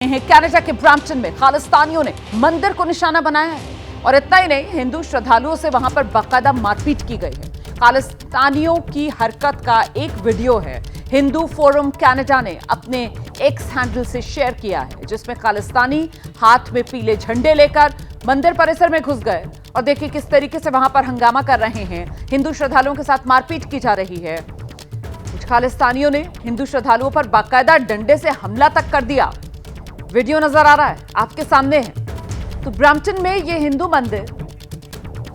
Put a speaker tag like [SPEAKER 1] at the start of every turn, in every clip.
[SPEAKER 1] हैं कनाडा के ब्रैम्पटन में खालिस्तानियों ने मंदिर को निशाना बनाया है और इतना ही नहीं, हिंदू श्रद्धालुओं से वहां पर बाकायदा मारपीट की गई है। खालिस्तानियों की हरकत का एक वीडियो है, हिंदू फोरम कनाडा ने अपने एक्स हैंडल से शेयर किया है, जिसमें खालिस्तानी हाथ में पीले झंडे लेकर मंदिर परिसर में घुस गए और देखिए किस तरीके से वहां पर हंगामा कर रहे हैं। हिंदू श्रद्धालुओं के साथ मारपीट की जा रही है। कुछ खालिस्तानियों ने हिंदू श्रद्धालुओं पर बाकायदा डंडे से हमला तक कर दिया। वीडियो नजर आ रहा है, आपके सामने है। तो ब्रैम्पटन में ये हिंदू मंदिर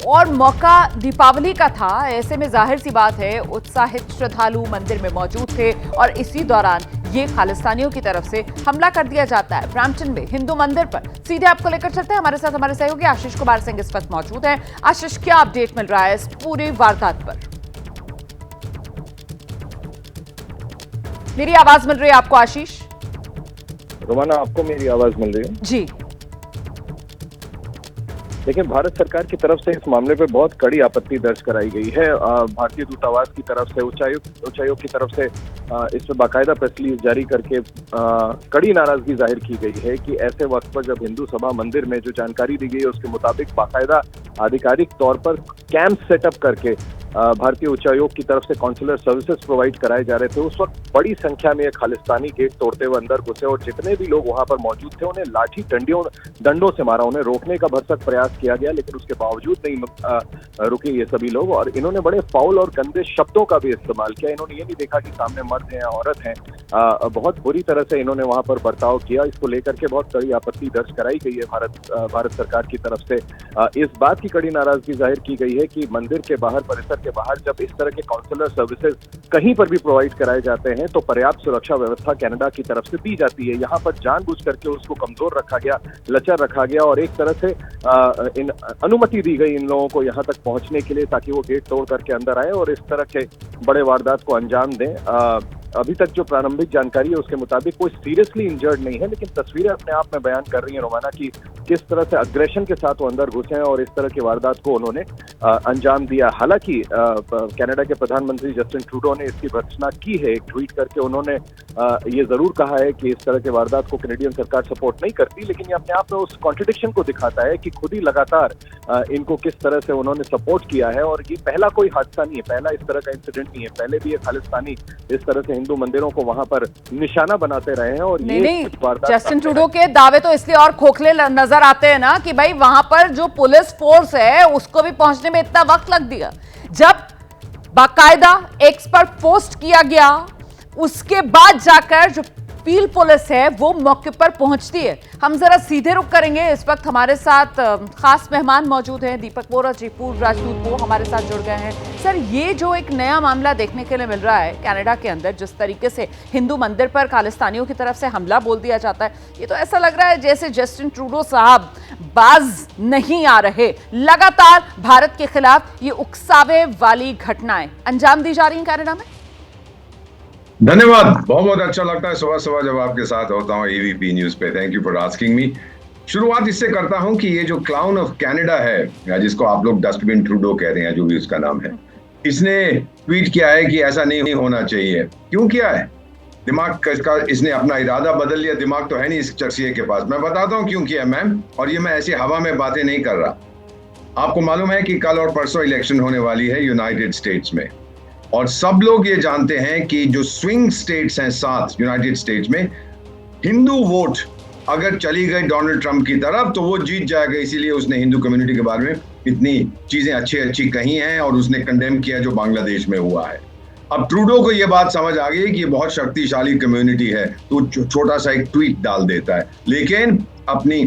[SPEAKER 1] और मौका दीपावली का था, ऐसे में जाहिर सी बात है उत्साहित श्रद्धालु मंदिर में मौजूद थे और इसी दौरान ये खालिस्तानियों की तरफ से हमला कर दिया जाता है ब्रैम्पटन में हिंदू मंदिर पर। सीधे आपको लेकर चलते हैं, हमारे साथ हमारे सहयोगी आशीष कुमार सिंह इस वक्त मौजूद हैं। आशीष, क्या अपडेट मिल रहा है इस पूरी वारदात पर? मेरी आवाज मिल रही है आपको आशीष?
[SPEAKER 2] रोमाना, आपको मेरी आवाज मिल रही है?
[SPEAKER 1] जी।
[SPEAKER 2] देखिए, भारत सरकार की तरफ से इस मामले पे बहुत कड़ी आपत्ति दर्ज कराई गई है। भारतीय दूतावास की तरफ से, उच्चायुक्त की तरफ से इस पर बाकायदा प्रेस रिलीज जारी करके कड़ी नाराजगी जाहिर की गई है कि ऐसे वक्त पर जब हिंदू सभा मंदिर में जो जानकारी दी गई है उसके मुताबिक बाकायदा आधिकारिक तौर पर कैंप सेटअप करके भारतीय उच्चायोग की तरफ से कॉन्सुलर सर्विसेज प्रोवाइड कराए जा रहे थे, उस वक्त बड़ी संख्या में खालिस्तानी गेट तोड़ते हुए अंदर घुसे और जितने भी लोग वहां पर मौजूद थे उन्हें लाठी डंडों से मारा। उन्हें रोकने का भरसक प्रयास किया गया, लेकिन उसके बावजूद नहीं रुके ये सभी लोग और इन्होंने बड़े फाउल और गंदे शब्दों का भी इस्तेमाल किया। इन्होंने ये नहीं देखा कि सामने मर्द हैं या औरत हैं। बहुत बुरी तरह से इन्होंने वहां पर बर्ताव किया। इसको लेकर के बहुत कड़ी आपत्ति दर्ज कराई गई है भारत सरकार की तरफ से। इस बात की कड़ी नाराजगी जाहिर की गई है कि मंदिर के बाहर, परिसर के बाहर जब इस तरह के काउंसलर सर्विसेज कहीं पर भी प्रोवाइड कराए जाते हैं तो पर्याप्त सुरक्षा व्यवस्था कनाडा की तरफ से दी जाती है। यहाँ पर जानबूझ करके उसको कमजोर रखा गया, लचर रखा गया और एक तरह से अनुमति दी गई इन लोगों को यहाँ तक पहुंचने के लिए ताकि वो गेट तोड़ करके अंदर आए और इस तरह के बड़े वारदात को अंजाम दें। अभी तक जो प्रारंभिक जानकारी है उसके मुताबिक कोई सीरियसली इंजर्ड नहीं है, लेकिन तस्वीरें अपने आप में बयान कर रही हैं रोमाना की किस तरह से अग्रेशन के साथ वो अंदर घुसे हैं और इस तरह की वारदात को उन्होंने अंजाम दिया। हालांकि कनाडा के प्रधानमंत्री जस्टिन ट्रूडो ने इसकी भर्त्सना की है। एक ट्वीट करके उन्होंने ये जरूर कहा है कि इस तरह के वारदात को कैनेडियन सरकार सपोर्ट नहीं करती, लेकिन ये अपने आप में उस कॉन्ट्रडिक्शन को दिखाता है कि खुद ही लगातार इनको किस तरह से उन्होंने सपोर्ट किया है। और ये पहला कोई हादसा नहीं है, पहला इस तरह का इंसिडेंट नहीं है। पहले भी ये खालिस्तानी इस तरह से हिंदू मंदिरों को वहां पर निशाना बनाते रहे हैं और
[SPEAKER 1] नहीं, जस्टिन ट्रूडो के दावे तो इसलिए और खोखले नजर आते हैं ना कि भाई वहां पर जो पुलिस फोर्स है उसको भी पहुंचने में इतना वक्त लग दिया। जब बाकायदा एक्स पर पोस्ट किया गया उसके बाद जाकर जो पील पुलिस है वो मौके पर पहुंचती है। हम जरा सीधे रुक करेंगे। इस वक्त हमारे साथ खास मेहमान मौजूद हैं, दीपक बोरा जी, पूर्व राजदूत, वो हमारे साथ जुड़ गए हैं। सर, ये जो एक नया मामला देखने के लिए मिल रहा है कनाडा के अंदर, जिस तरीके से हिंदू मंदिर पर खालिस्तानियों की तरफ से हमला बोल दिया जाता है, ये तो ऐसा लग रहा है जैसे जस्टिन ट्रूडो साहब बाज नहीं आ रहे। लगातार भारत के खिलाफ ये उकसावे वाली घटनाएं अंजाम दी जा रही हैं कनाडा में।
[SPEAKER 3] धन्यवाद, बहुत बहुत अच्छा लगता है सुबह सुबह जब आपके साथ होता हूँ एबीपी न्यूज पे। Thank you for asking me. शुरुआत इससे करता हूँ कि ये जो क्लाउन ऑफ कनाडा है, या जिसको आप लोग डस्टबिन ट्रूडो कहते हैं, जो भी उसका नाम है, इसने ट्वीट किया है कि ऐसा नहीं होना चाहिए। क्यों किया है? दिमाग का इसने अपना इरादा बदल लिया। दिमाग तो है नहीं इस चर्चिए के पास। मैं बताता हूँ क्यों किया मैम, और ये मैं ऐसी हवा में बातें नहीं कर रहा। आपको मालूम है कि कल और परसों इलेक्शन होने वाली है यूनाइटेड स्टेट्स में, और सब लोग ये जानते हैं कि जो स्विंग स्टेट्स हैं 7 यूनाइटेड स्टेट्स में, हिंदू वोट अगर चली गई डोनाल्ड ट्रंप की तरफ तो वो जीत जाएगा। इसीलिए उसने हिंदू कम्युनिटी के बारे में इतनी चीजें अच्छी कही हैं और उसने कंडेम किया जो बांग्लादेश में हुआ है। अब ट्रूडो को ये बात समझ आ गई कि ये बहुत शक्तिशाली कम्युनिटी है, तो छोटा सा एक ट्वीट डाल देता है, लेकिन अपनी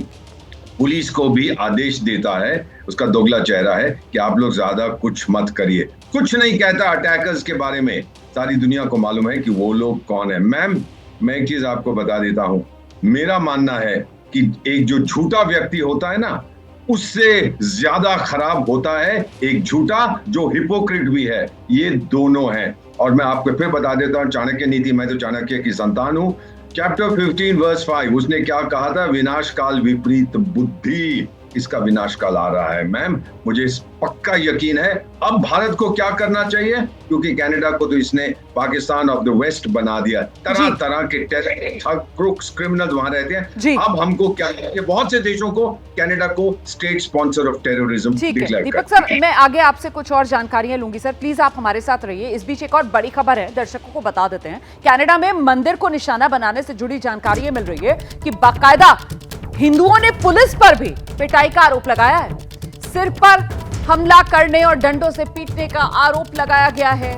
[SPEAKER 3] पुलिस को भी आदेश देता है, उसका दोगला चेहरा है कि आप लोग ज्यादा कुछ मत करिए। कुछ नहीं कहता अटैकर्स के बारे में। सारी दुनिया को मालूम है कि वो लोग कौन है। मैम, मैं एक चीज आपको बता देता हूं, मेरा मानना है कि एक जो झूठा व्यक्ति होता है ना, उससे ज्यादा खराब होता है एक झूठा जो हिपोक्रिट भी है। ये दोनों हैं। और मैं आपको फिर बता देता हूं चाणक्य नीति, मैं तो चाणक्य की संतान हूं। चैप्टर 15 वर्स 5 उसने क्या कहा था? विनाश काल विपरीत बुद्धि। इसका विनाश काल आ रहा है। मैम, मुझे इस पक्का यकीन है अब भारत को क्या करना चाहिए, क्योंकि कनाडा को तो इसने पाकिस्तान ऑफ द वेस्ट बना दिया। तरह तरह के क्रूक्स, क्रिमिनल्स वहां रहते हैं। अब हमको क्या चाहिए, बहुत से देशों को कनाडा को state sponsor of terrorism declare.
[SPEAKER 1] Deepak sir, मैं आगे आपसे कुछ और जानकारियां लूंगी सर, प्लीज आप हमारे साथ रहिए। इस बीच एक और बड़ी खबर है, दर्शकों को बता देते हैं। कनाडा में मंदिर को निशाना बनाने से जुड़ी जानकारी मिल रही है कि बाकायदा हिंदुओं ने पुलिस पर भी पिटाई का आरोप लगाया है। सिर पर हमला करने और डंडों से पीटने का आरोप लगाया गया है।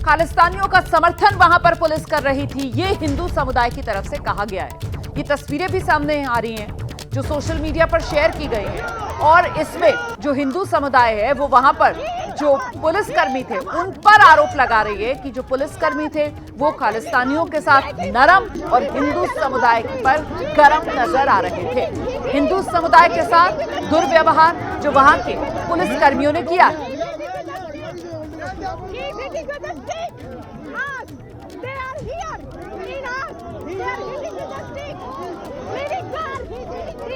[SPEAKER 1] खालिस्तानियों का समर्थन वहां पर पुलिस कर रही थी, ये हिंदू समुदाय की तरफ से कहा गया है। ये तस्वीरें भी सामने आ रही हैं जो सोशल मीडिया पर शेयर की गई हैं, और इसमें जो हिंदू समुदाय है वो वहां पर जो पुलिसकर्मी थे उन पर आरोप लगा रही है कि जो पुलिसकर्मी थे वो खालिस्तानियों के साथ नरम और हिंदू समुदाय पर गरम नजर आ रहे थे। हिंदू समुदाय के साथ दुर्व्यवहार जो वहां के पुलिसकर्मियों ने किया।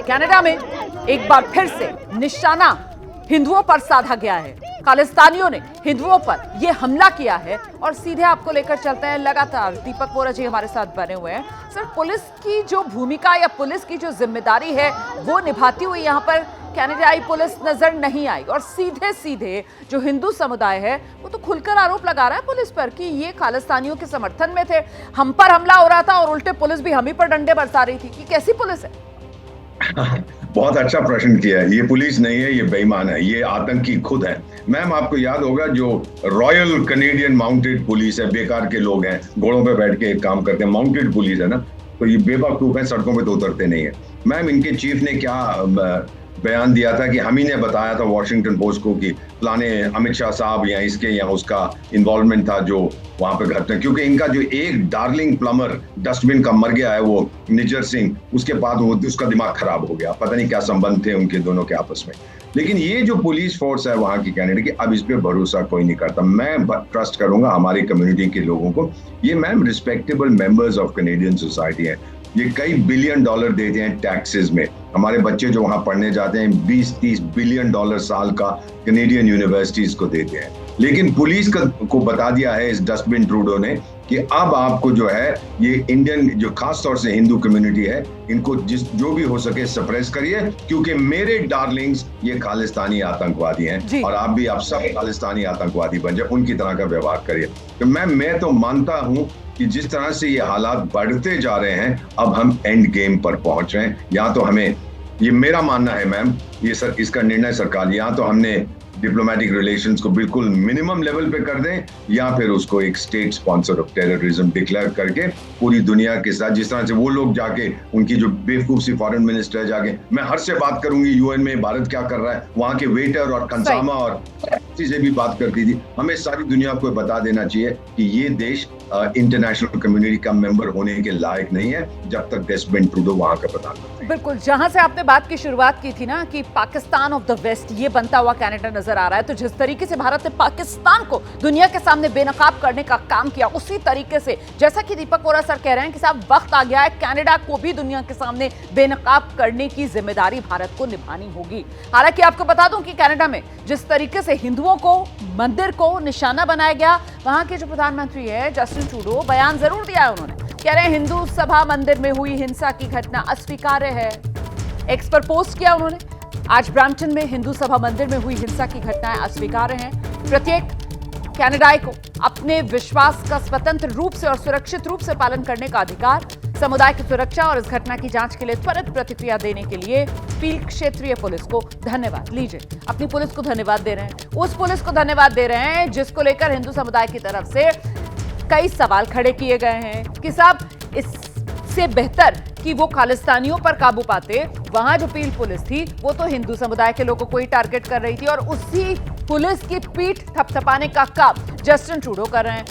[SPEAKER 1] कनाडा में एक बार फिर से निशाना हिंदुओं पर साधा गया है। खालिस्तानियों ने हिंदुओं पर यह हमला किया है और सीधे आपको लेकर चलते हैं। लगातार दीपक बोरा जी हमारे साथ बने हुए हैं। सर, पुलिस की जो भूमिका या पुलिस की जो जिम्मेदारी है वो निभाती हुई यहाँ पर कनाडाई पुलिस नजर नहीं आई, और सीधे सीधे जो हिंदू समुदाय है वो तो खुलकर आरोप लगा रहा है पुलिस पर कि ये खालिस्तानियों के समर्थन में थे, हम पर हमला हो रहा था और उल्टे पुलिस भी हम ही पर डंडे बरसा रही थी। ये कैसी पुलिस है?
[SPEAKER 3] बहुत अच्छा प्रश्न किया है। ये पुलिस नहीं है, ये बेईमान है, ये आतंकी खुद है। मैम, आपको याद होगा जो रॉयल कैनेडियन माउंटेड पुलिस है, बेकार के लोग हैं, घोड़ों पे बैठ के काम करते हैं, माउंटेड पुलिस है ना, तो ये बेवकूफ है, सड़कों पे तो उतरते नहीं है। मैम, इनके चीफ ने क्या बयान दिया था कि हम ही ने बताया था वॉशिंगटन पोस्ट को कि फलाने अमित शाह साहब या इसके या उसका इन्वॉल्वमेंट था जो वहां पे घटना, क्योंकि इनका जो एक डार्लिंग प्लम्बर डस्टबिन का मर गया है वो निजर सिंह, उसके बाद वो उसका दिमाग खराब हो गया। पता नहीं क्या संबंध थे उनके दोनों के आपस में। लेकिन ये जो पुलिस फोर्स है वहां की कनाडा की, अब इस पे भरोसा कोई नहीं करता। मैं ट्रस्ट करूंगा हमारी कम्युनिटी के लोगों को। ये ma'am respectable members of Canadian society है, ये कई बिलियन डॉलर देते हैं टैक्सेस में। हमारे बच्चे जो वहां पढ़ने जाते हैं 20-30 बिलियन डॉलर साल का कैनेडियन यूनिवर्सिटीज को देते हैं। लेकिन पुलिस को बता दिया है इस डस्टबिन ट्रूडो ने कि अब आपको जो है ये इंडियन जो खास तौर से हिंदू कम्युनिटी है इनको जो भी हो सके सप्रेस करिए, क्योंकि मेरे डार्लिंग्स ये खालिस्तानी आतंकवादी हैं और आप सब खालिस्तानी आतंकवादी बन जाए, उनकी तरह का व्यवहार करिए। तो मैं तो मानता हूं कि जिस तरह से ये हालात बढ़ते जा रहे हैं अब हम एंड गेम पर पहुंच रहे हैं। यहाँ तो हमें, ये मेरा मानना है मैम, ये इसका निर्णय सरकार, यहाँ तो हमने डिप्लोमेटिक रिलेशंस को बिल्कुल मिनिमम लेवल पे कर दें या फिर उसको एक state sponsor of terrorism declare करके पूरी दुनिया के साथ, जिस तरह से वो लोग जाके उनकी जो बेवकूफ सी फॉरेन मिनिस्टर जाके, मैं हर से बात करूंगी यूएन में भारत क्या कर रहा है, वहां के वेटर और कंसामा और से भी बात करती थी। हमें सारी दुनिया को बता देना चाहिए कि ये देश इंटरनेशनल कम्युनिटी का मेंबर होने के लायक नहीं है जब तक डस्टबिन ट्रूडो वहां का प्रधानमंत्री।
[SPEAKER 1] बिल्कुल, जहां से आपने बात की शुरुआत की थी ना कि पाकिस्तान ऑफ द वेस्ट ये बनता हुआ कनाडा नजर आ रहा है, तो जिस तरीके से भारत ने पाकिस्तान को दुनिया के सामने बेनकाब करने का काम किया, उसी तरीके से जैसा कि दीपक बोरा सर कह रहे हैं कि साहब वक्त आ गया है कनाडा को भी दुनिया के सामने बेनकाब करने की जिम्मेदारी भारत को निभानी होगी। हालांकि आपको बता दूं कि कनाडा में जिस तरीके से हिंदुओं को, मंदिर को निशाना बनाया गया, वहां के जो प्रधानमंत्री है जस्टिन ट्रूडो, बयान जरूर दिया है उन्होंने, कह रहे हैं हिंदू सभा मंदिर में हुई हिंसा की घटना अस्वीकार्य है। एक्स पर पोस्ट किया उन्होंने, आज ब्रैम्पटन में हिंदू सभा मंदिर में हुई हिंसा की घटनाएं अस्वीकार्य हैं। प्रत्येक कनाडाई को अपने विश्वास का स्वतंत्र रूप से और सुरक्षित रूप से पालन करने का अधिकार, समुदाय की सुरक्षा और इस घटना की जांच के लिए त्वरित प्रतिक्रिया देने के लिए पील क्षेत्रीय पुलिस को धन्यवाद। लीजिए, अपनी पुलिस को धन्यवाद दे रहे हैं, उस पुलिस को धन्यवाद दे रहे हैं जिसको लेकर हिंदू समुदाय की तरफ से कई सवाल खड़े किए गए हैं कि साहब इससे बेहतर कि वो खालिस्तानियों पर काबू पाते, वहां जो पील पुलिस थी वो तो हिंदू समुदाय के लोगों को ही टारगेट कर रही थी और उसी पुलिस की पीठ थपथपाने का काम जस्टिन ट्रूडो कर रहे हैं।